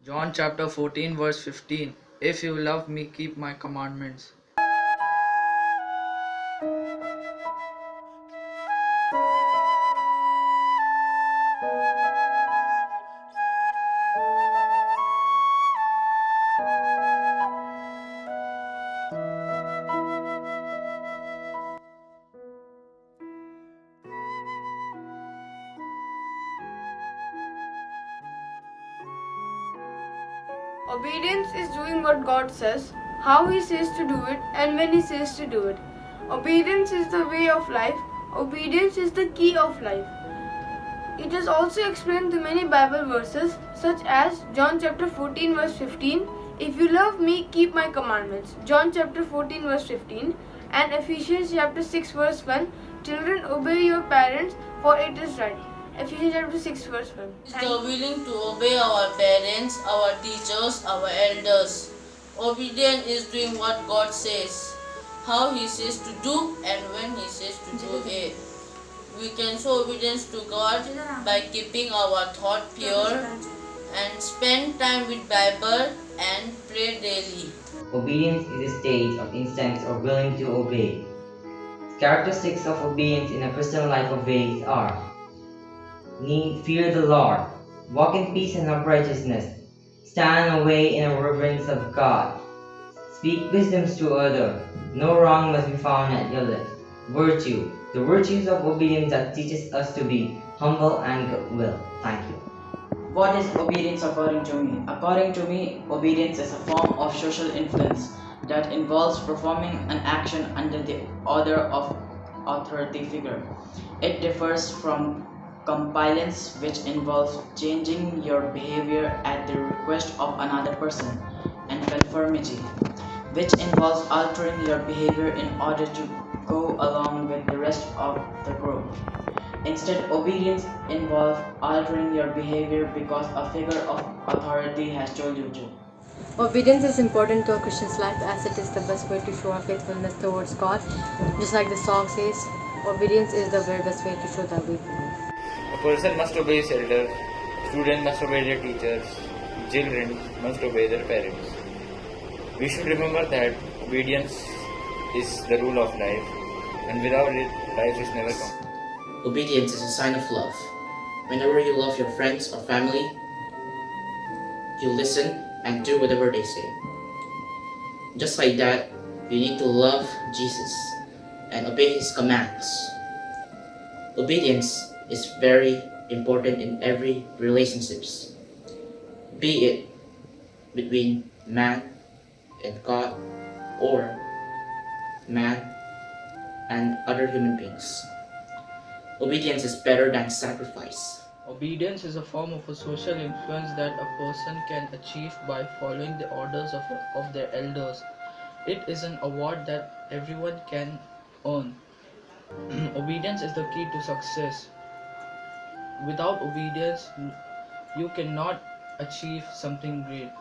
John chapter 14, verse 15. If you love me, keep my commandments. Obedience is doing what God says, how He says to do it, and when He says to do it. Obedience is the way of life. Obedience is the key of life. It is also explained through many Bible verses, such as John chapter 14, verse 15. If you love me, keep my commandments. John chapter 14, verse 15. And Ephesians chapter 6, verse 1. Children, obey your parents, for it is right. Ephesians chapter 6, verse 1. Is the willing to obey our parents, our teachers, our elders. Obedience is doing what God says, how He says to do, and when He says to do it. We can show obedience to God by keeping our thought pure and spend time with Bible and pray daily. Obedience is a state of instinct or willing to obey. Characteristics of obedience in a Christian life of faith are: fear the Lord, walk in peace and uprightness, stand away in a reverence of God, speak wisdoms to others, no wrong must be found at your lips. Virtue, the virtues of obedience that teaches us to be humble and goodwill. Thank you. What is obedience according to me? According to me, obedience is a form of social influence that involves performing an action under the order of authority figure. It differs from compliance, which involves changing your behavior at the request of another person, and conformity, which involves altering your behavior in order to go along with the rest of the group. Instead, obedience involves altering your behavior because a figure of authority has told you to. Obedience is important to a Christian's life as it is the best way to show our faithfulness towards God. Just like the song says, obedience is the very best way to show that we believe. A person must obey his elders, students must obey their teachers, children must obey their parents. We should remember that obedience is the rule of life, and without it, life is never complete. Obedience is a sign of love. Whenever you love your friends or family, you listen and do whatever they say. Just like that, you need to love Jesus and obey His commands. Obedience is very important in every relationships, be it between man and God or man and other human beings. Obedience is better than sacrifice. Obedience is a form of a social influence that a person can achieve by following the orders of their elders. It is an award that everyone can earn. Obedience is the key to success. Without obedience, you cannot achieve something great.